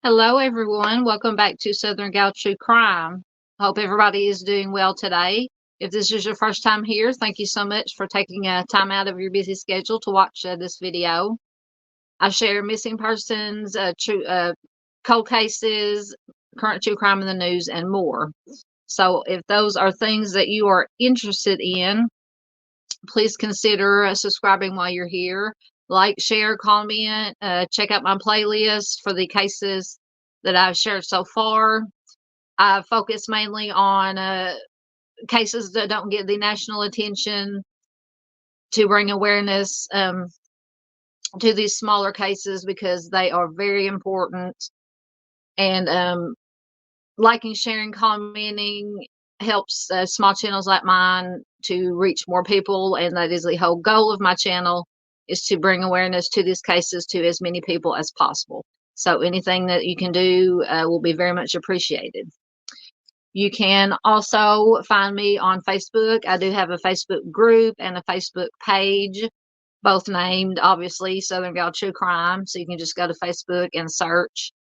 Hello, everyone. Welcome back to Southern Gal True Crime. Hope everybody is doing well today. If this is your first time here, thank you so much for taking time out of your busy schedule to watch this video. I share missing persons, cold cases, current true crime in the news, and more. So if those are things that you are interested in, please consider subscribing while you're here. Like, share, comment, check out my playlist for the cases that I've shared so far. I focus mainly on cases that don't get the national attention to bring awareness to these smaller cases because they are very important. And liking, sharing, commenting helps small channels like mine to reach more people, and that is the whole goal of my channel, is to bring awareness to these cases to as many people as possible. So anything that you can do will be very much appreciated. You can also find me on Facebook. I do have a Facebook group and a Facebook page, both named, obviously, Southern Gal True Crime. So you can just go to Facebook and search,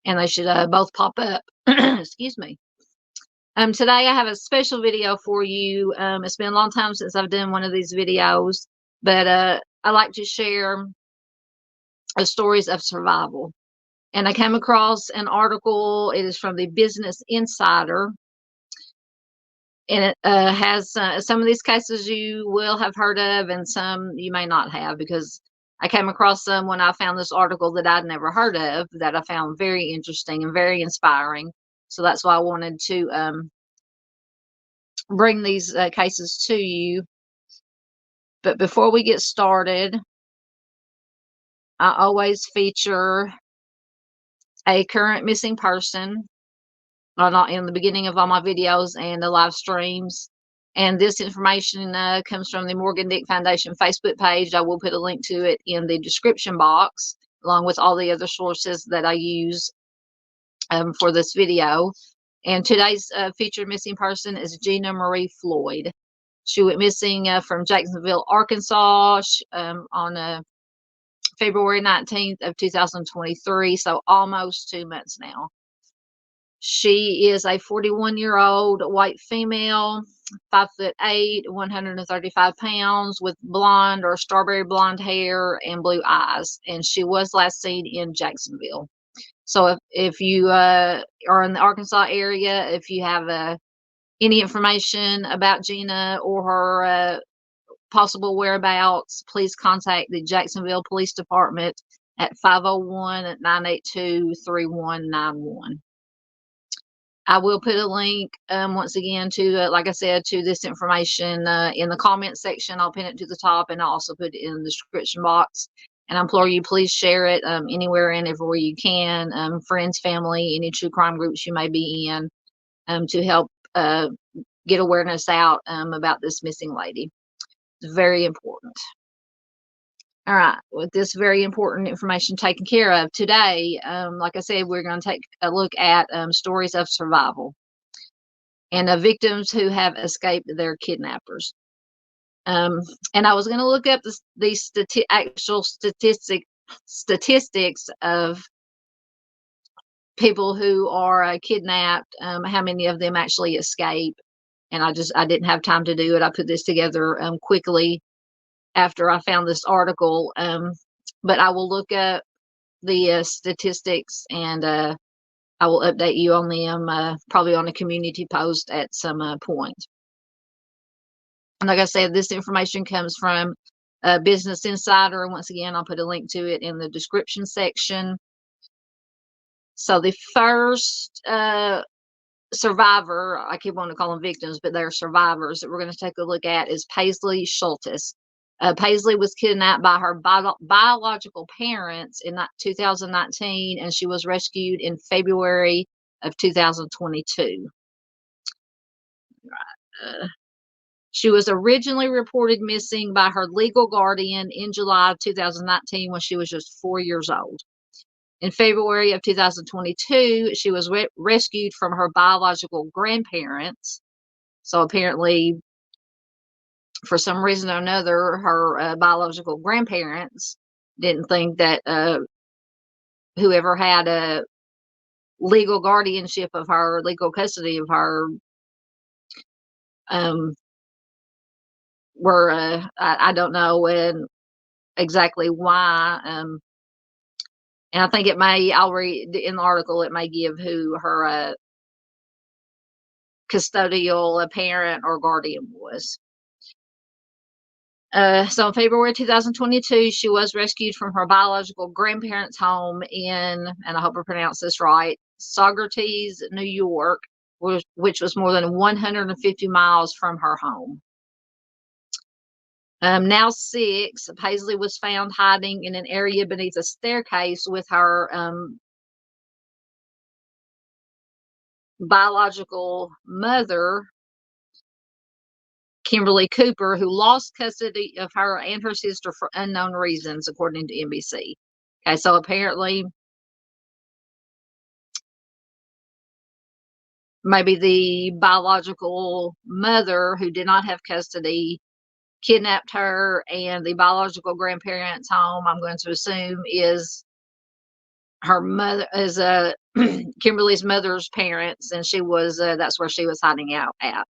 and they should both pop up. Excuse me. Today I have a special video for you. It's been a long time since I've done one of these videos, but I like to share stories of survival. And I came across an article. It is from the Business Insider, and it has some of these cases you will have heard of and some you may not have, because I came across some when I found this article that I'd never heard of, that I found very interesting and very inspiring. So that's why I wanted to bring these cases to you. But before we get started, I always feature a current missing person not in the beginning of all my videos and the live streams. And this information comes from the Morgan Dick Foundation Facebook page. I will put a link to it in the description box, along with all the other sources that I use for this video. And today's featured missing person is Gina Marie Floyd. She went missing from Jacksonville, Arkansas on February 19th of 2023, so almost 2 months now. She is a 41-year-old white female, 5'8", 135 pounds, with blonde or strawberry blonde hair and blue eyes, and she was last seen in Jacksonville. So if you are in the Arkansas area, if you have any information about Gina or her possible whereabouts, please contact the Jacksonville Police Department at 501-982-3191. I will put a link once again to, like I said, to this information in the comment section. I'll pin it to the top, and I'll also put it in the description box. And I implore you, please share it anywhere and everywhere you can, friends, family, any true crime groups you may be in, to help get awareness out about this missing lady. It's very important. All right, with this very important information taken care of today, like I said, we're going to take a look at stories of survival and victims who have escaped their kidnappers. And I was going to look up the actual statistics of people who are kidnapped, how many of them actually escape, and I didn't have time to do it. I put this together quickly after I found this article, but I will look up the statistics, and I will update you on them probably on a community post at some point. And like I said, this information comes from Business Insider, and once again, I'll put a link to it in the description section. So the first survivor, I keep wanting to call them victims, but they're survivors, that we're going to take a look at is Paisley Schultes. Paisley was kidnapped by her biological parents in 2019, and she was rescued in February of 2022. She was originally reported missing by her legal guardian in July of 2019 when she was just 4 years old. In February of 2022, she was rescued from her biological grandparents. So apparently, for some reason or another, her biological grandparents didn't think that whoever had legal guardianship of her, legal custody of her, were, I don't know exactly why. And I think it may, I'll read in the article, it may give who her custodial parent or guardian was. So in February 2022, she was rescued from her biological grandparents' home in, and I hope I pronounced this right, Saugerties, New York, which was more than 150 miles from her home. Now 6, Paisley was found hiding in an area beneath a staircase with her biological mother, Kimberly Cooper, who lost custody of her and her sister for unknown reasons, according to NBC. Okay, so apparently, maybe the biological mother, who did not have custody, kidnapped her, and the biological grandparents' home, I'm going to assume, is her mother, is Kimberly's mother's parents, and she was that's where she was hiding out at.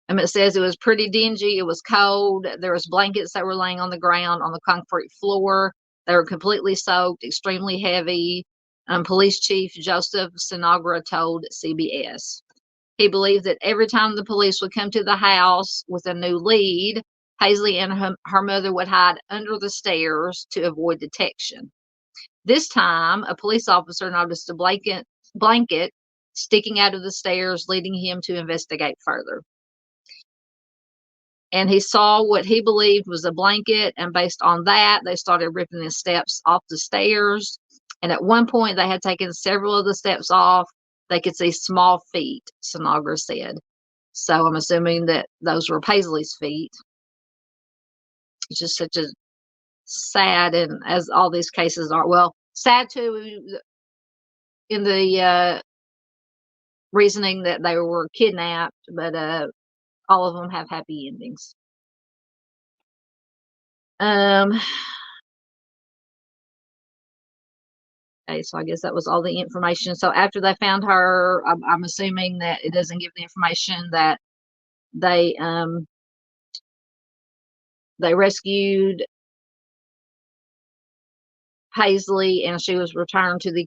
It says it was pretty dingy. It was cold. There was blankets that were laying on the ground on the concrete floor. They were completely soaked, extremely heavy. Police Chief Joseph Sinagra told CBS. He believed that every time the police would come to the house with a new lead, Paisley and her mother would hide under the stairs to avoid detection. This time, a police officer noticed a blanket sticking out of the stairs, leading him to investigate further. And he saw what he believed was a blanket, and based on that, they started ripping the steps off the stairs. And at one point, they had taken several of the steps off. They could see small feet, Sinagra said. So I'm assuming that those were Paisley's feet. It's just such a sad, and as all these cases are, well, sad too in the reasoning that they were kidnapped, but all of them have happy endings. Okay, so I guess that was all the information. So after they found her, I'm assuming that it doesn't give the information that they rescued Paisley and she was returned to the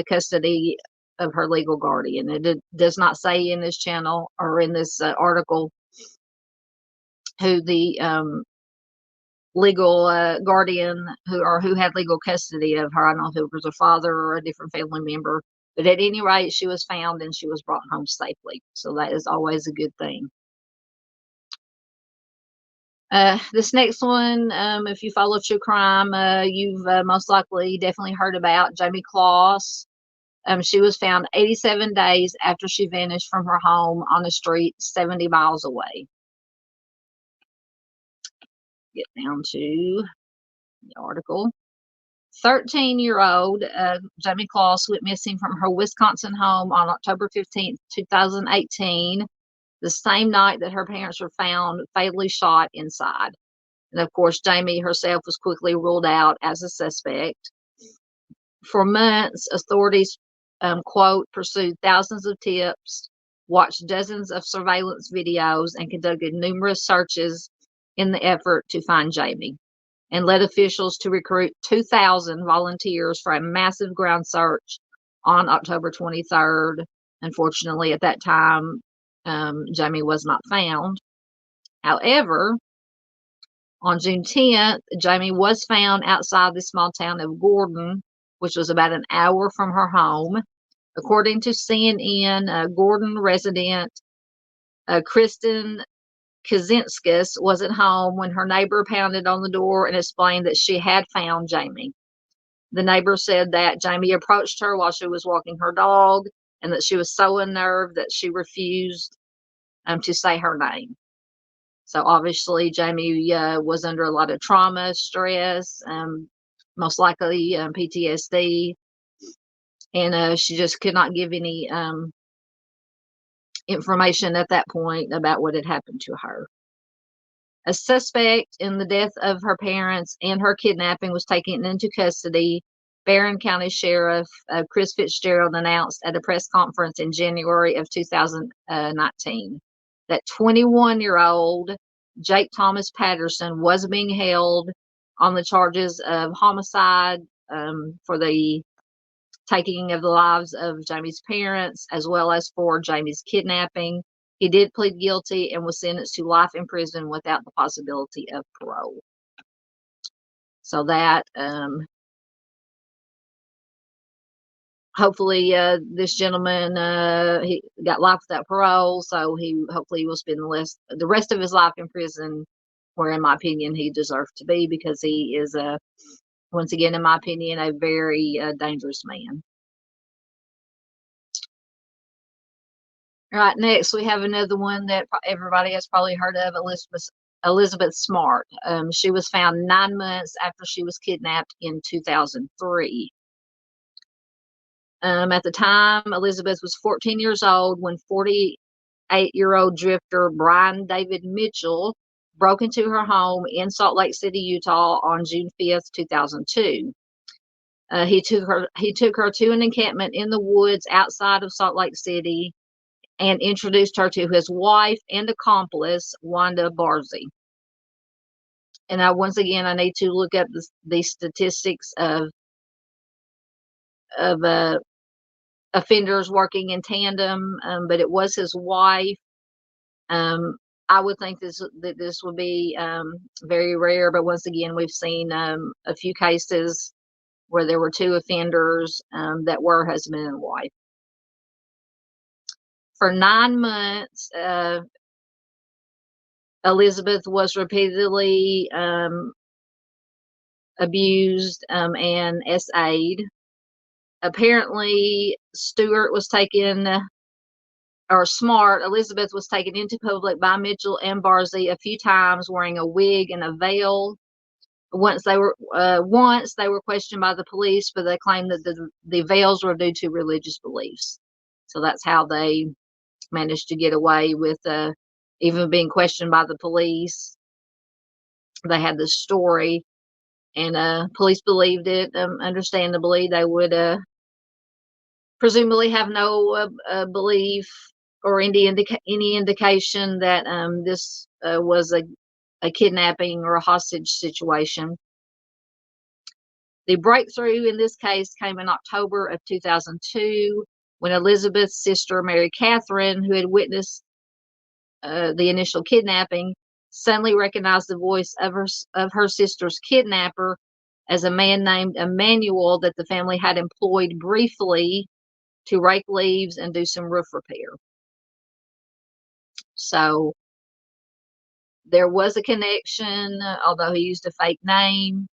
custody of her legal guardian. It does not say in this channel or in this article who the legal guardian who had legal custody of her. I don't know if it was her father or a different family member, but at any rate, she was found and she was brought home safely. So that is always a good thing. This next one, if you follow true crime, you've most likely definitely heard about Jamie Kloss. She was found 87 days after she vanished from her home on a street 70 miles away. Get down to the article. 13-year-old Jamie Kloss went missing from her Wisconsin home on October 15th, 2018, the same night that her parents were found fatally shot inside. And of course, Jamie herself was quickly ruled out as a suspect. For months, authorities, quote, pursued thousands of tips, watched dozens of surveillance videos, and conducted numerous searches in the effort to find Jamie, and led officials to recruit 2,000 volunteers for a massive ground search on October 23rd. Unfortunately, at that time, Jamie was not found. However, on June 10th, Jamie was found outside the small town of Gordon, which was about an hour from her home. According to CNN, Gordon resident Kristen Kazinskis was at home when her neighbor pounded on the door and explained that she had found Jamie. The neighbor said that Jamie approached her while she was walking her dog and that she was so unnerved that she refused to say her name. So obviously, Jamie was under a lot of trauma, stress, most likely PTSD, and she just could not give any information at that point about what had happened to her. A suspect in the death of her parents and her kidnapping was taken into custody. Barron County Sheriff Chris Fitzgerald announced at a press conference in January of 2019 that 21-year-old Jake Thomas Patterson was being held on the charges of homicide for the taking of the lives of Jamie's parents, as well as for Jamie's kidnapping. He did plead guilty and was sentenced to life in prison without the possibility of parole. So that hopefully this gentleman he got life without parole, so he hopefully will spend the rest of his life in prison, where in my opinion he deserves to be, because he is once again in my opinion a very dangerous man. All right, next we have another one that everybody has probably heard of, Elizabeth Smart. She was found 9 months after she was kidnapped in 2003. At the time, Elizabeth was 14 years old when 48-year-old drifter Brian David Mitchell broke into her home in Salt Lake City, Utah on June 5th, 2002. He took her to an encampment in the woods outside of Salt Lake City and introduced her to his wife and accomplice, Wanda Barzee. And once again, I need to look up the statistics of offenders working in tandem, but it was his wife. I would think that this would be very rare, but once again, we've seen a few cases where there were 2 offenders that were husband and wife. For 9 months, Elizabeth was repeatedly abused and SA'd. Apparently, Elizabeth was taken into public by Mitchell and Barzee a few times wearing a wig and a veil. Once they were questioned by the police, but they claimed that the veils were due to religious beliefs. So that's how they managed to get away with even being questioned by the police. They had this story, and police believed it. Understandably, they would presumably have no belief or any indication that this was a kidnapping or a hostage situation. The breakthrough in this case came in October of 2002 when Elizabeth's sister, Mary Catherine, who had witnessed the initial kidnapping, suddenly recognized the voice of her sister's kidnapper as a man named Emmanuel that the family had employed briefly to rake leaves and do some roof repair. So there was a connection, although he used a fake name.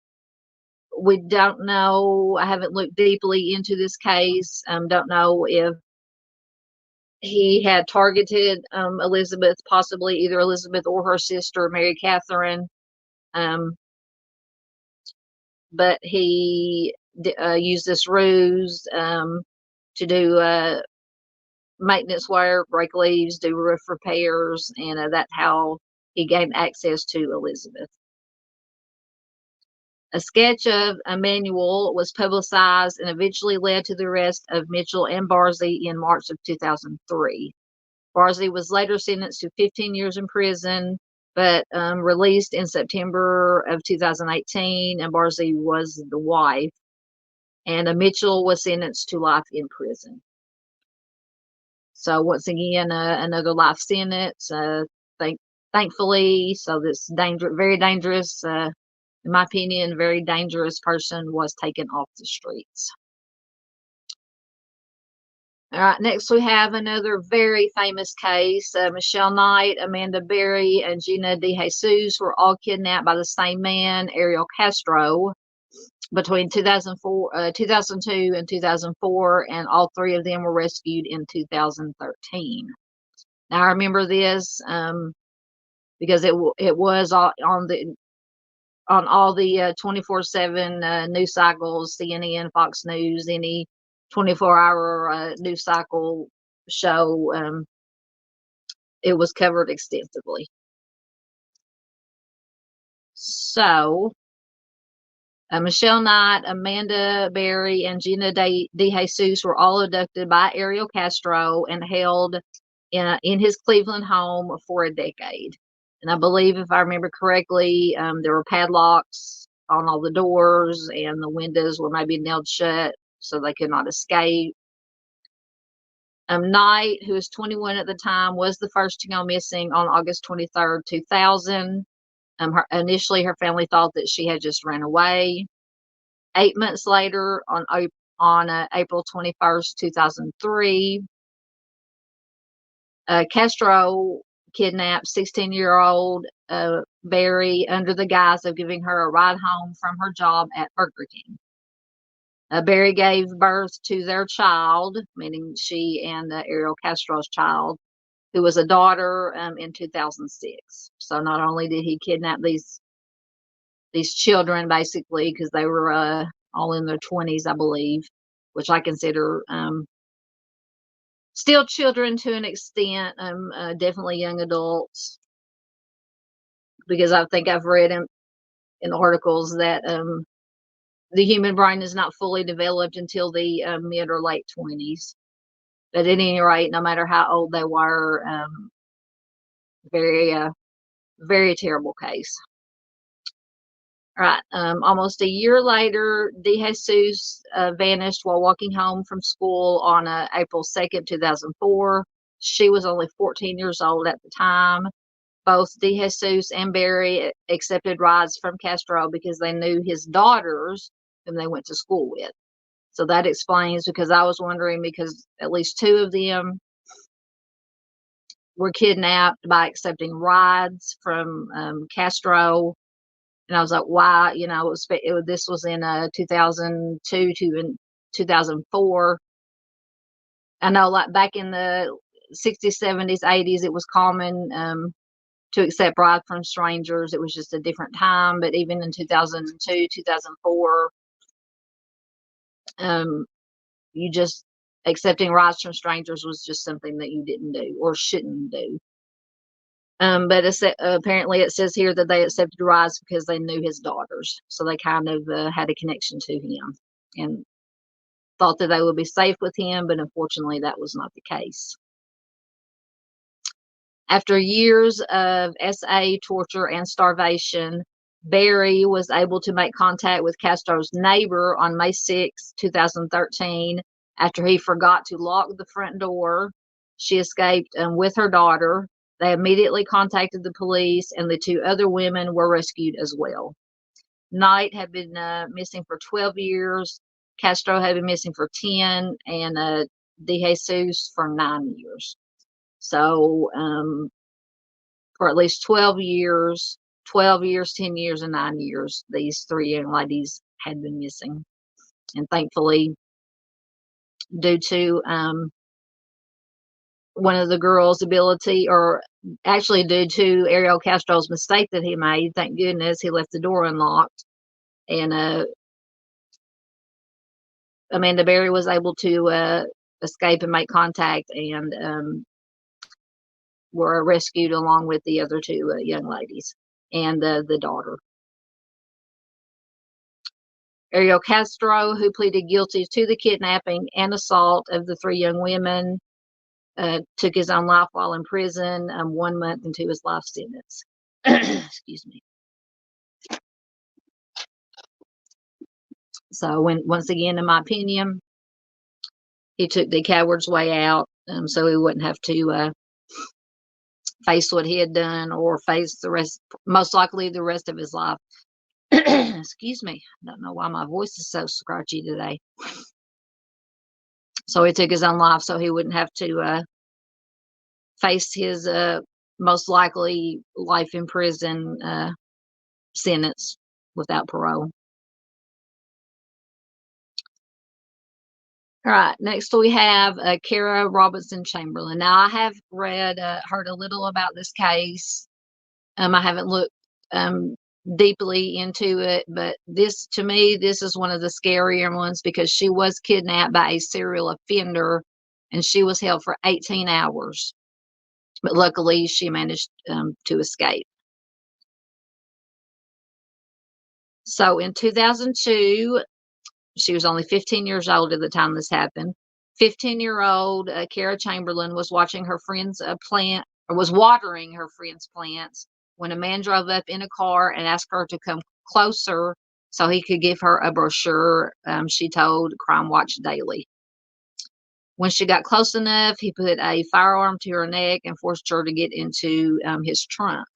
We don't know. I haven't looked deeply into this case. Don't know if he had targeted Elizabeth, possibly either Elizabeth or her sister, Mary Catherine. But he used this ruse to do maintenance work, break leaves, do roof repairs, and that's how he gained access to Elizabeth. A sketch of Emmanuel was publicized and eventually led to the arrest of Mitchell and Barzee in March of 2003. Barzee was later sentenced to 15 years in prison, but released in September of 2018, and Barzee was the wife. And Mitchell was sentenced to life in prison. So once again, another life sentence. Thankfully, so this very dangerous, in my opinion, very dangerous person was taken off the streets. All right, next we have another very famous case. Michelle Knight, Amanda Berry, and Gina DeJesus were all kidnapped by the same man, Ariel Castro, between 2002 and 2004, and all 3 of them were rescued in 2013. Now I remember this because it was on all the 24/7 news cycles, CNN, Fox News, any 24-hour news cycle show. It was covered extensively. So Michelle Knight, Amanda Berry, and Gina De Jesus were all abducted by Ariel Castro and held in his Cleveland home for a decade. And I believe, if I remember correctly, there were padlocks on all the doors, and the windows were maybe nailed shut so they could not escape. Knight, who was 21 at the time, was the first to go missing on August 23rd, 2000. Initially, her family thought that she had just ran away. 8 months later, on April 21st, 2003, Castro kidnapped 16-year-old Berry under the guise of giving her a ride home from her job at Burger King. Berry gave birth to their child, meaning she and Ariel Castro's child, who was a daughter, in 2006. So not only did he kidnap these children, basically, because they were all in their 20s, I believe, which I consider still children to an extent, definitely young adults, because I think I've read in articles that the human brain is not fully developed until the mid or late 20s. But at any rate, no matter how old they were, very, very terrible case. All right. Almost a year later, De Jesus vanished while walking home from school on April 2nd, 2004. She was only 14 years old at the time. Both De Jesus and Berry accepted rides from Castro because they knew his daughters, whom they went to school with. So that explains, because I was wondering, because at least two of them were kidnapped by accepting rides from Castro. And I was like, why? This was in 2002 to 2004. I know, like, back in the 60s, 70s, 80s, it was common to accept rides from strangers. It was just a different time. But even in 2002, 2004, you just accepting rides from strangers was just something that you didn't do or shouldn't do. But apparently it says here that they accepted rides because they knew his daughters. So they kind of had a connection to him and thought that they would be safe with him. But unfortunately, that was not the case. After years of SA, torture, and starvation, Berry was able to make contact with Castro's neighbor on May 6, 2013. After he forgot to lock the front door, she escaped with her daughter. They immediately contacted the police, and the two other women were rescued as well. Knight had been missing for 12 years. Castro had been missing for 10, and De Jesus for 9 years. So for at least 12 years, 10 years, and 9 years, these three young ladies had been missing. And thankfully, due to one of the girls' ability, or actually due to Ariel Castro's mistake that he made, thank goodness he left the door unlocked. And Amanda Berry was able to escape and make contact, and were rescued along with the other two young ladies and the daughter. Ariel Castro, who pleaded guilty to the kidnapping and assault of the three young women, took his own life while in prison 1 month into his life sentence. Excuse me. So once again, in my opinion, he took the coward's way out, so he wouldn't have to face what he had done, or face most likely the rest of his life. Excuse me. I don't know why my voice is so scratchy today. So he took his own life so he wouldn't have to face his most likely life in prison sentence without parole. All right, next we have Kara Robinson Chamberlain. Now, I have heard a little about this case. I haven't looked deeply into it, but to me, this is one of the scarier ones, because she was kidnapped by a serial offender, and she was held for 18 hours. But luckily, she managed to escape. So in 2002, she was only 15 years old at the time this happened. 15-year-old Kara Chamberlain was watching her friend's plant, or was watering her friend's plants, when a man drove up in a car and asked her to come closer so he could give her a brochure, she told Crime Watch Daily. When she got close enough, he put a firearm to her neck and forced her to get into his trunk.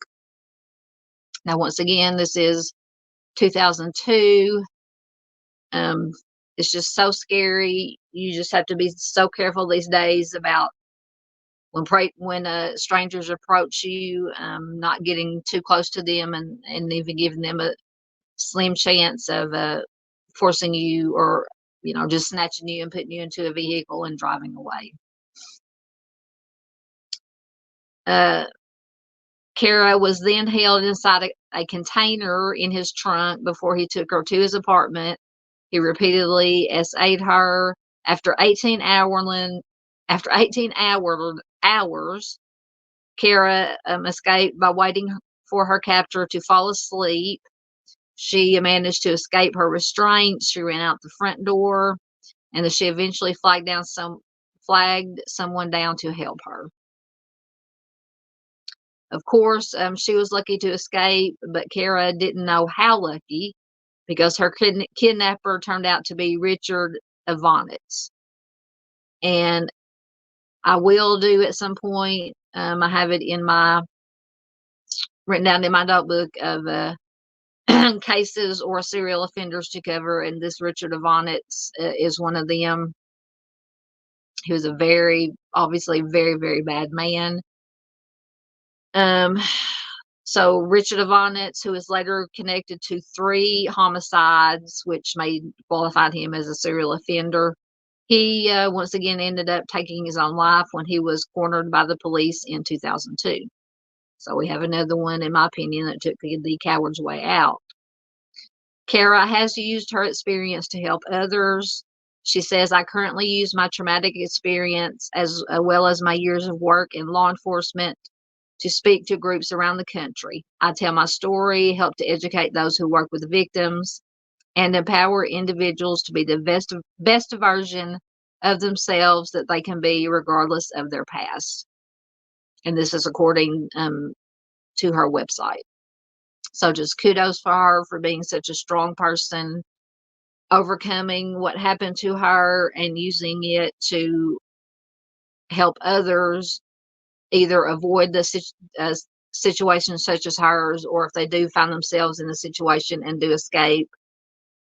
Now, once again, this is 2002. Um, it's just so scary. You just have to be so careful these days about when strangers approach you, not getting too close to them, and even giving them a slim chance of forcing you, or just snatching you and putting you into a vehicle and driving away. Kara was then held inside a container in his trunk before he took her to his apartment. He repeatedly essayed her. After 18 hours, Kara escaped by waiting for her captor to fall asleep. She managed to escape her restraints. She ran out the front door, and then she eventually flagged someone down to help her. Of course, she was lucky to escape, but Kara didn't know how lucky, because her kidnapper turned out to be Richard Ivanitz. And I will do at some point, I have it written down in my notebook of cases or serial offenders to cover, and this Richard Ivanitz is one of them. He was obviously very, very bad man. So Richard Ivanitz, who is later connected to 3 homicides, which qualified him as a serial offender, he once again ended up taking his own life when he was cornered by the police in 2002. So we have another one, in my opinion, that took the coward's way out. Kara has used her experience to help others. She says, "I currently use my traumatic experience as well as my years of work in law enforcement to speak to groups around the country. I tell my story, help to educate those who work with victims, and empower individuals to be the best version of themselves that they can be, regardless of their past." And this is according to her website. So just kudos for her for being such a strong person, overcoming what happened to her and using it to help others either avoid situations such as hers, or if they do find themselves in a situation and do escape,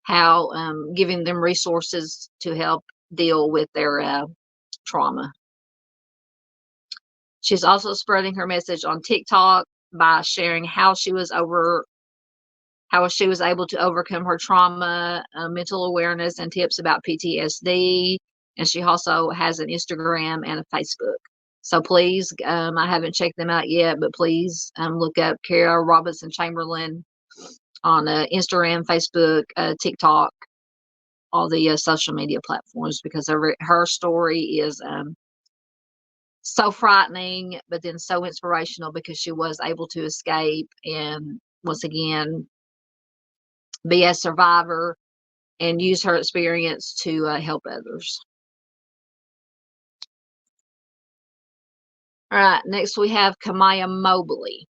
how giving them resources to help deal with their trauma. She's also spreading her message on TikTok by sharing how she was able to overcome her trauma, mental awareness, and tips about PTSD. And she also has an Instagram and a Facebook. So please, I haven't checked them out yet, but please look up Kara Robinson Chamberlain on Instagram, Facebook, TikTok, all the social media platforms, because her story is so frightening, but then so inspirational, because she was able to escape and once again be a survivor and use her experience to help others. All right, next we have Kamaya Mobley.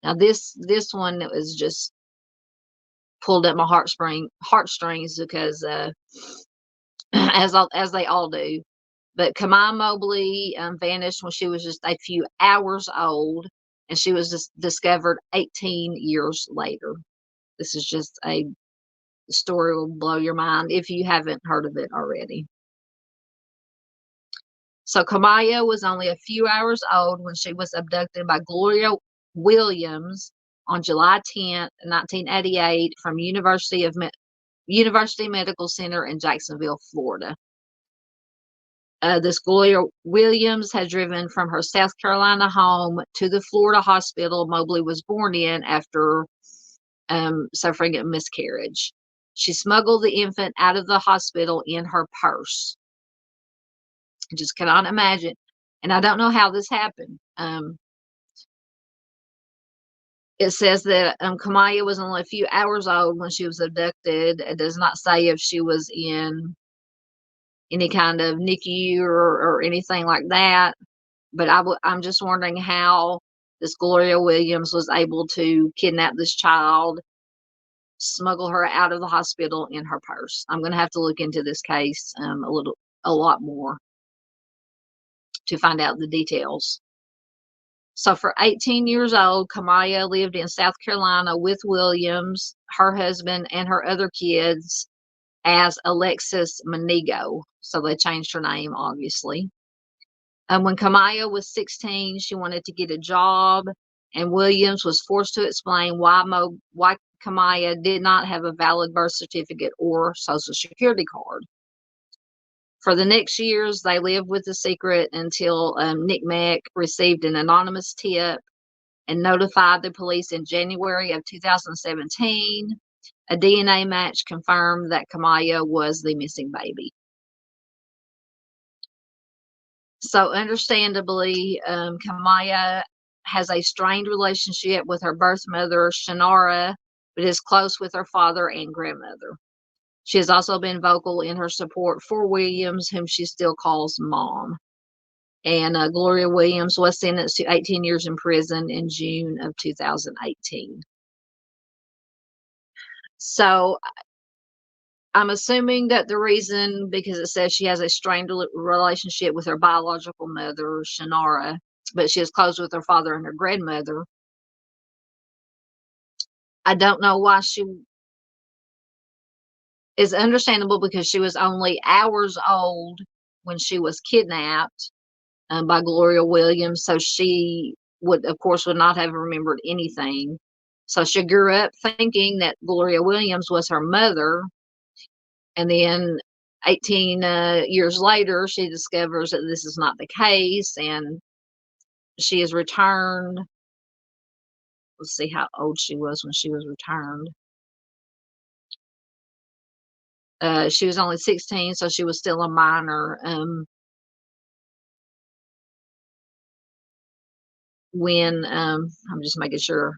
Now this one was just pulled at my heartstrings because as they all do. But Kamaya Mobley vanished when she was just a few hours old, and she was just discovered 18 years later. This is just a story will blow your mind if you haven't heard of it already. So Kamaya was only a few hours old when she was abducted by Gloria Williams on July 10th, 1988, from University Medical Center in Jacksonville, Florida. This Gloria Williams had driven from her South Carolina home to the Florida hospital Mobley was born in after suffering a miscarriage. She smuggled the infant out of the hospital in her purse. I just cannot imagine. And I don't know how this happened. It says that Kamaya was only a few hours old when she was abducted. It does not say if she was in any kind of NICU or anything like that. But I'm just wondering how this Gloria Williams was able to kidnap this child, smuggle her out of the hospital in her purse. I'm going to have to look into this case a lot more to find out the details. So for 18 years old, Kamaya lived in South Carolina with Williams, her husband, and her other kids as Alexis Manigo. So they changed her name, obviously. When Kamaya was 16, she wanted to get a job, and Williams was forced to explain why Kamaya did not have a valid birth certificate or social security card. For the next years, they lived with the secret until Nick Mack received an anonymous tip and notified the police in January of 2017. A DNA match confirmed that Kamaya was the missing baby. So understandably, Kamaya has a strained relationship with her birth mother, Shannara, but is close with her father and grandmother. She has also been vocal in her support for Williams, whom she still calls Mom. And Gloria Williams was sentenced to 18 years in prison in June of 2018. So I'm assuming that the reason, because it says she has a strained relationship with her biological mother, Shannara, but she is close with her father and her grandmother. I don't know why she is understandable, because she was only hours old when she was kidnapped by Gloria Williams. So she of course, would not have remembered anything. So she grew up thinking that Gloria Williams was her mother. And then 18 years later, she discovers that this is not the case, and she is returned. Let's see how old she was when she was returned. She was only 16, so she was still a minor when I'm just making sure.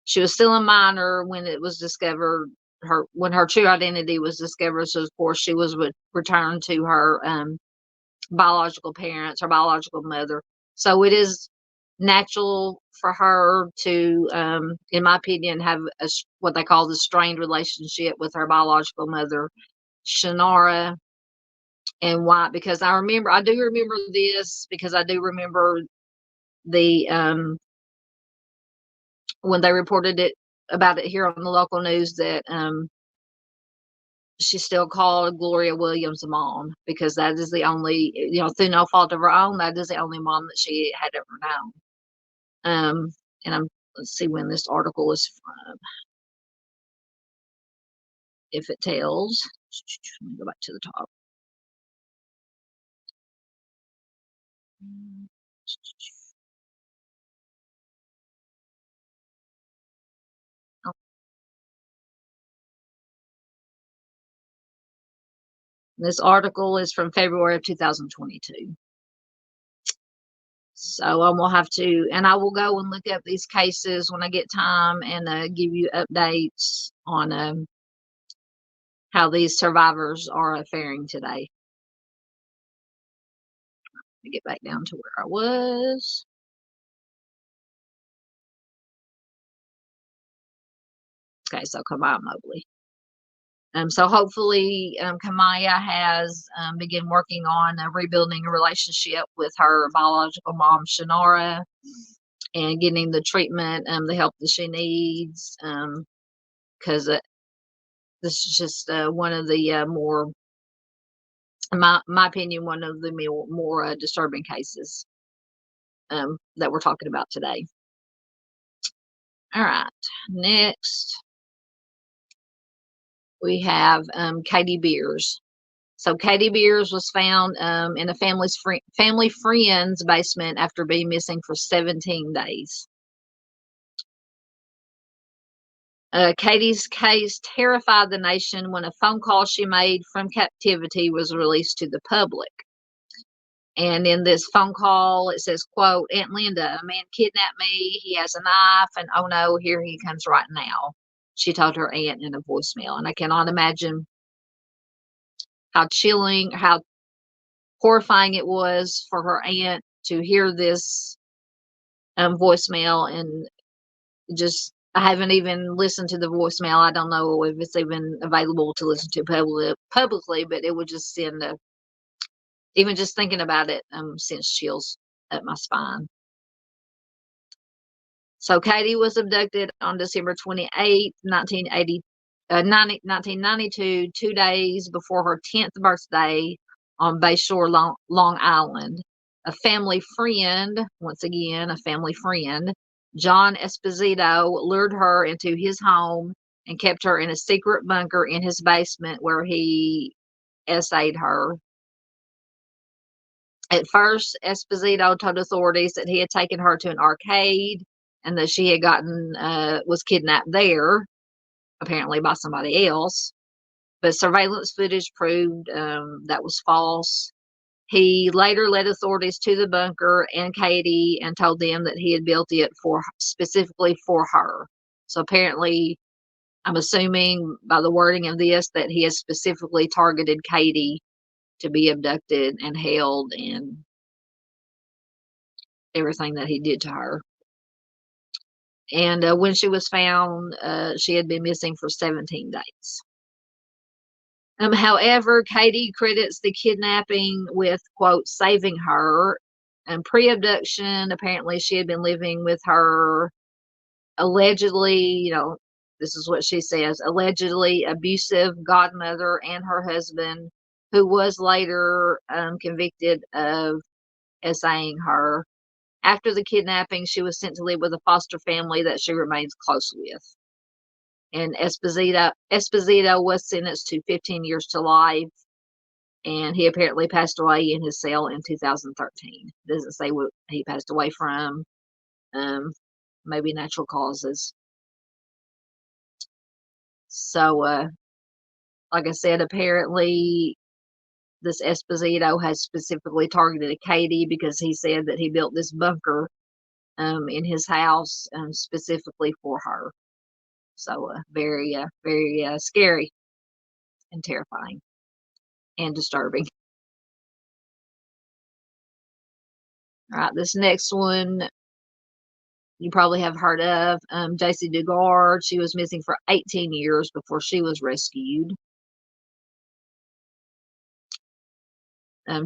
She was still a minor when it was discovered, when her true identity was discovered. So of course she was returned to her biological parents, her biological mother. So it is natural for her to, in my opinion, have what they call the strained relationship with her biological mother, Shannara. And why? Because I do remember this, because I do remember the when they reported about it here on the local news, that she still called Gloria Williams mom, because that is the only, through no fault of her own, that is the only mom that she had ever known. And let's see when this article is from, if it tells. Let me go back to the top. This article is from February of 2022. So I will have to, and I will go and look up these cases when I get time, and give you updates on how these survivors are faring today. Let me get back down to where I was. Okay, so Kamaya Mobley. So hopefully Kamaya has begun working on rebuilding a relationship with her biological mom, Shannara, and getting the treatment, the help that she needs, because this is just one of the more, in my opinion, one of the more disturbing cases that we're talking about today. All right, next we have Katie Beers. So Katie Beers was found in a family friend's basement after being missing for 17 days. Katie's case terrified the nation when a phone call she made from captivity was released to the public. And in this phone call, it says, quote, "Aunt Linda, a man kidnapped me. He has a knife, and oh no, here he comes right now," she told her aunt in a voicemail. And I cannot imagine how chilling, how horrifying it was for her aunt to hear this voicemail. And just, I haven't even listened to the voicemail. I don't know if it's even available to listen to publicly, but it would just send a, even just thinking about it, sends chills up my spine. So Katie was abducted on December 28th, 1992, 2 days before her 10th birthday on Bayshore, Long Island. A family friend, once again, a family friend, John Esposito, lured her into his home and kept her in a secret bunker in his basement where he essayed her. At first, Esposito told authorities that he had taken her to an arcade and that she had was kidnapped there, apparently by somebody else. But surveillance footage proved that was false. He later led authorities to the bunker and Katie and told them that he had built it specifically for her. So apparently, I'm assuming by the wording of this that he has specifically targeted Katie to be abducted and held and everything that he did to her. And when she was found, she had been missing for 17 days. However, Katie credits the kidnapping with, quote, saving her. And pre-abduction, apparently she had been living with her allegedly, this is what she says, allegedly abusive godmother and her husband, who was later convicted of essaying her. After the kidnapping, she was sent to live with a foster family that she remains close with. And Esposito was sentenced to 15 years to life, and he apparently passed away in his cell in 2013. Doesn't say what he passed away from. Maybe natural causes. So, like I said, apparently this Esposito has specifically targeted Katie because he said that he built this bunker in his house specifically for her. So very, very scary and terrifying and disturbing. All right, this next one you probably have heard of. J.C. Dugard. She was missing for 18 years before she was rescued.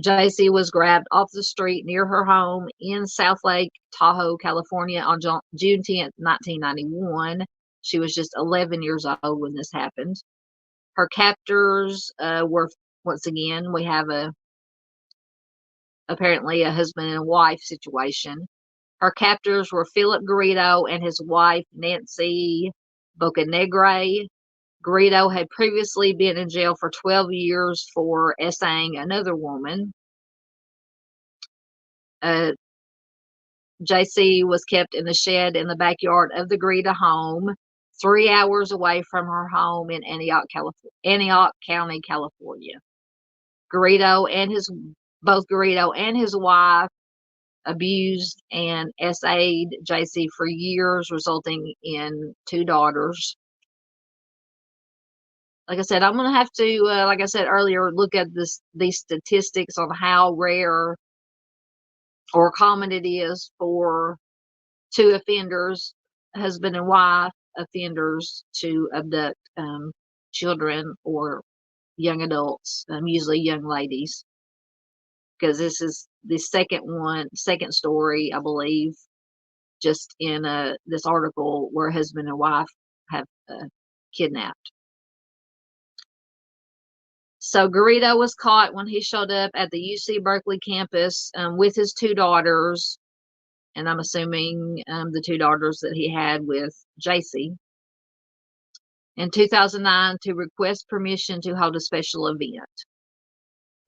J.C. was grabbed off the street near her home in South Lake Tahoe, California on June 10th, 1991. She was just 11 years old when this happened. Her captors were, once again, we have apparently a husband and wife situation. Her captors were Philip Garrido and his wife, Nancy Bocanegra. Garrido had previously been in jail for 12 years for essaying another woman. JC was kept in the shed in the backyard of the Garrido home, 3 hours away from her home in Antioch County, California. Both Garrido and his wife abused and essayed JC for years, resulting in 2 daughters. Like I said, I'm going to have to, like I said earlier, look at these statistics on how rare or common it is for 2 offenders, husband and wife offenders, to abduct children or young adults, usually young ladies. Because this is the second story, I believe, just in this article where husband and wife have kidnapped. So Garrido was caught when he showed up at the UC Berkeley campus with his 2 daughters, and I'm assuming the 2 daughters that he had with JC, in 2009 to request permission to hold a special event.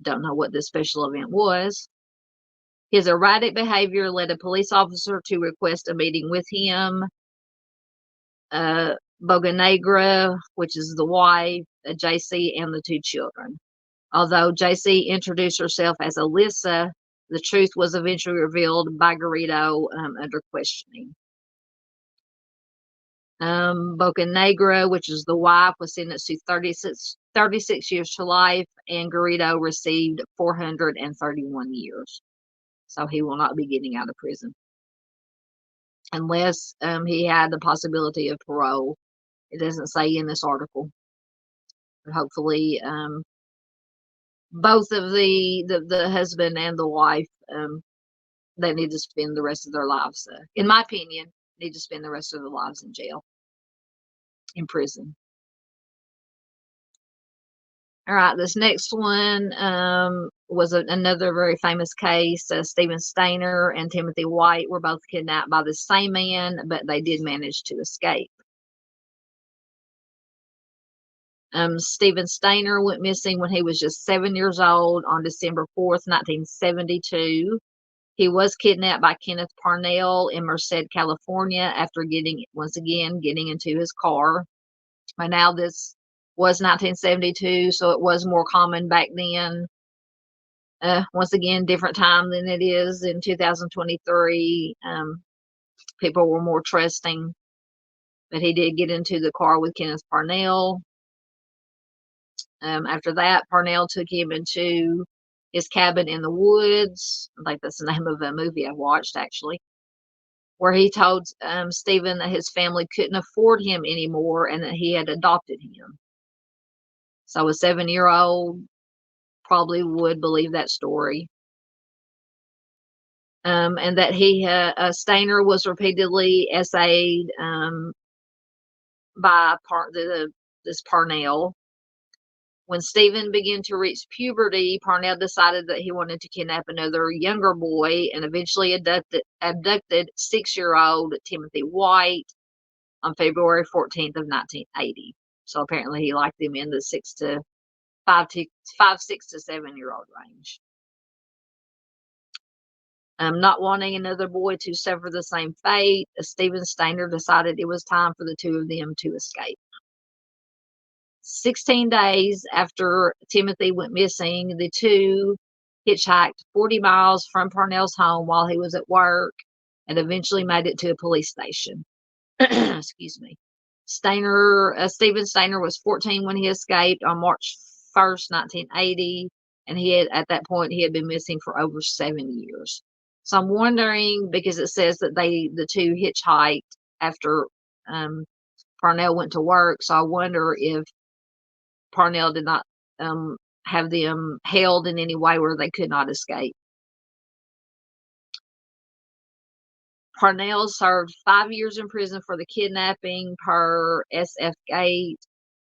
Don't know what this special event was. His erratic behavior led a police officer to request a meeting with him. Bocanegra, which is the wife, JC, and the 2 children. Although JC introduced herself as Alyssa, The truth was eventually revealed by Garrido under questioning. Bocanegra, which is the wife, was sentenced to 36 years to life, and Garrido received 431 years. So he will not be getting out of prison unless he had the possibility of parole. It doesn't say in this article. But hopefully, both of the husband and the wife, they need to spend the rest of their lives, in my opinion, need to spend the rest of their lives in jail, in prison. All right, this next one was another very famous case. Stephen Stainer and Timothy White were both kidnapped by the same man, but they did manage to escape. Stephen Stainer went missing when he was just 7 years old on December 4th, 1972. He was kidnapped by Kenneth Parnell in Merced, California, after once again getting into his car. By now, this was 1972, so it was more common back then. Once again, different time than it is in 2023. People were more trusting, but he did get into the car with Kenneth Parnell. After that, Parnell took him into his cabin in the woods. I think that's the name of a movie I watched, actually, where he told Stephen that his family couldn't afford him anymore and that he had adopted him. So a 7-year-old probably would believe that story. And that Stainer was repeatedly essayed by this Parnell. When Stephen began to reach puberty, Parnell decided that he wanted to kidnap another younger boy and eventually abducted 6-year-old Timothy White on February 14th of 1980. So apparently he liked him in the 6 to 7-year-old range. Not wanting another boy to suffer the same fate, Stephen Stainer decided it was time for the two of them to escape. 16 days after Timothy went missing, the two hitchhiked 40 miles from Parnell's home while he was at work and eventually made it to a police station. Excuse me. Stephen Stainer was 14 when he escaped on March 1st, 1980, and at that point he had been missing for over 7 years. So I'm wondering, because it says that the two hitchhiked after Parnell went to work, so I wonder if Parnell did not have them held in any way where they could not escape. Parnell served 5 years in prison for the kidnapping per SF Gate.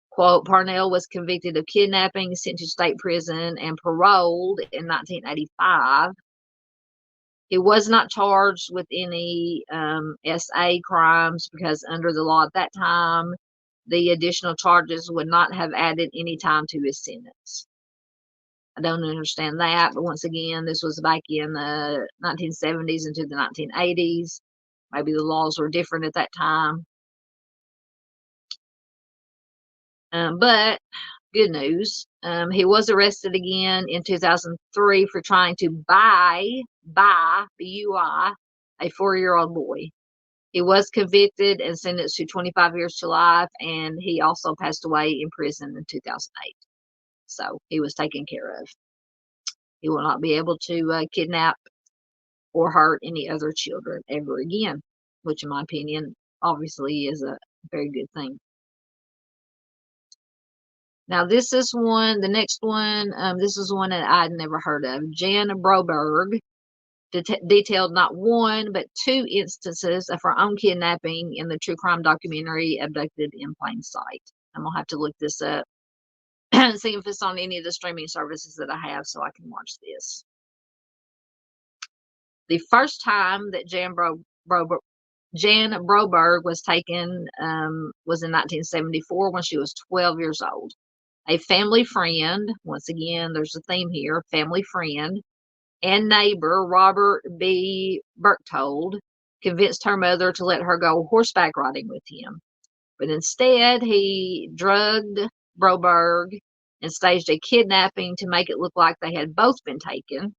Quote, Parnell was convicted of kidnapping, sent to state prison, and paroled in 1985. He was not charged with any SA crimes because under the law at that time, the additional charges would not have added any time to his sentence. I don't understand that, but once again, this was back in the 1970s into the 1980s. Maybe the laws were different at that time. But good news, he was arrested again in 2003 for trying to buy, B-U-I, a 4-year-old boy. He was convicted and sentenced to 25 years to life, and he also passed away in prison in 2008. So he was taken care of. He will not be able to kidnap or hurt any other children ever again, which in my opinion, obviously is a very good thing. Now this is the next one, this is one that I'd never heard of. Jan Broberg detailed not one, but 2 instances of her own kidnapping in the true crime documentary Abducted in Plain Sight. I'm going to have to look this up and see if it's on any of the streaming services that I have so I can watch this. The first time that Jan Broberg was taken was in 1974 when she was 12 years old. A family friend, once again, there's a theme here, family friend, and neighbor Robert B. Berchtold convinced her mother to let her go horseback riding with him. But instead, he drugged Broberg and staged a kidnapping to make it look like they had both been taken.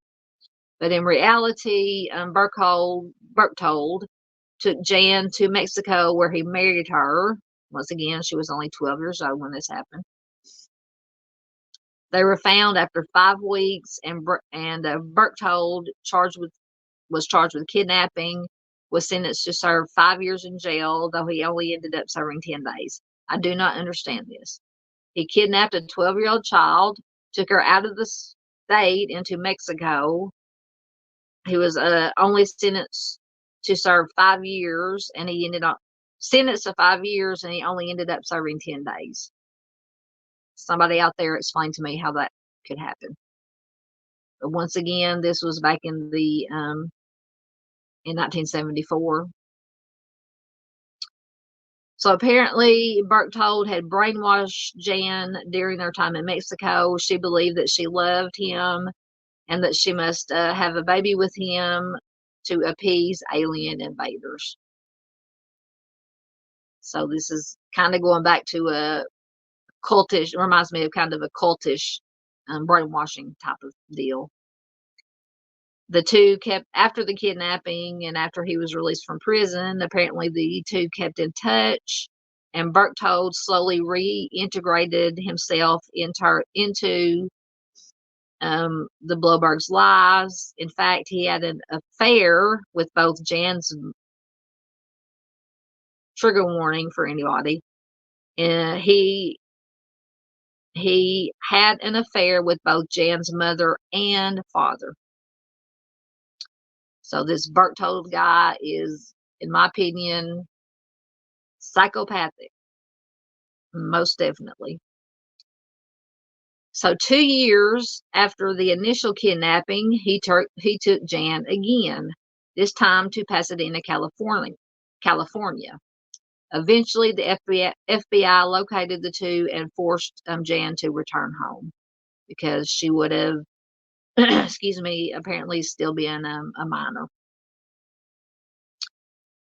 But in reality, Berchtold took Jan to Mexico, where he married her. Once again, she was only 12 years old when this happened. They were found after 5 weeks, and Berchtold was charged with kidnapping, was sentenced to serve 5 years in jail, though he only ended up serving 10 days. I do not understand this. He kidnapped a 12-year-old child, took her out of the state into Mexico. He was only sentenced to serve 5 years, and he ended up sentenced to 5 years, and he only ended up serving 10 days. Somebody out there explain to me how that could happen. But once again, this was back in 1974. So apparently, Berchtold had brainwashed Jan during their time in Mexico. She believed that she loved him and that she must have a baby with him to appease alien invaders. So this is kind of going back to a cultish, reminds me of kind of a cultish brainwashing type of deal. The two kept, after the kidnapping and after he was released from prison, apparently the two kept in touch, and Berchtold slowly reintegrated himself into the Blobergs' lives. In fact, he had an affair with both Jan's, trigger warning for anybody, and he had an affair with both Jan's mother and father. So this Berchtold guy is, in my opinion, psychopathic, most definitely. So 2 years after the initial kidnapping, he took Jan again, this time to Pasadena, California. Eventually, the FBI located the two and forced Jan to return home because she would have, excuse me, apparently still been a minor.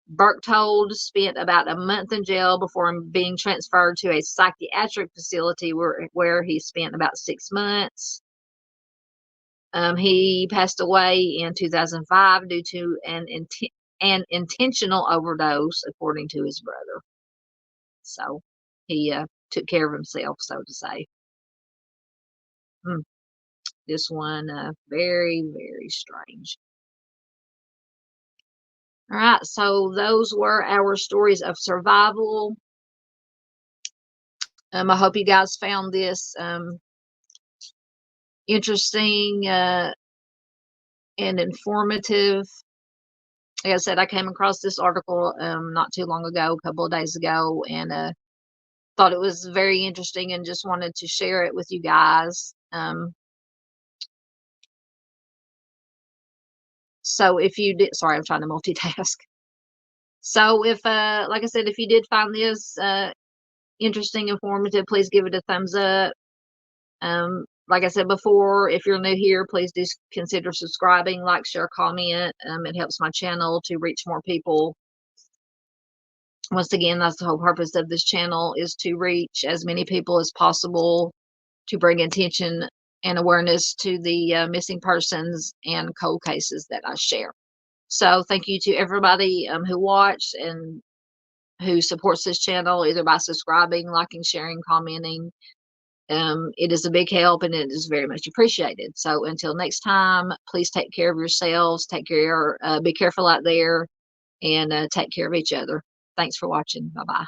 Berchtold spent about a month in jail before being transferred to a psychiatric facility where he spent about 6 months. He passed away in 2005 due to an intentional overdose, according to his brother. So he took care of himself, so to say. This one, very, very strange. All right, so those were our stories of survival. I hope you guys found this interesting and informative. Like I said, I came across this article not too long ago, a couple of days ago, and thought it was very interesting and just wanted to share it with you guys. So if you did, sorry, I'm trying to multitask. So if, like I said, if you did find this interesting, informative, please give it a thumbs up. Like I said before, if you're new here, please do consider subscribing, like, share, comment. It helps my channel to reach more people. Once again, that's the whole purpose of this channel, is to reach as many people as possible, to bring attention and awareness to the missing persons and cold cases that I share. So thank you to everybody who watched and who supports this channel, either by subscribing, liking, sharing, commenting. It is a big help and it is very much appreciated. So until next time, please take care of yourselves, be careful out there, and take care of each other. Thanks for watching. Bye-bye.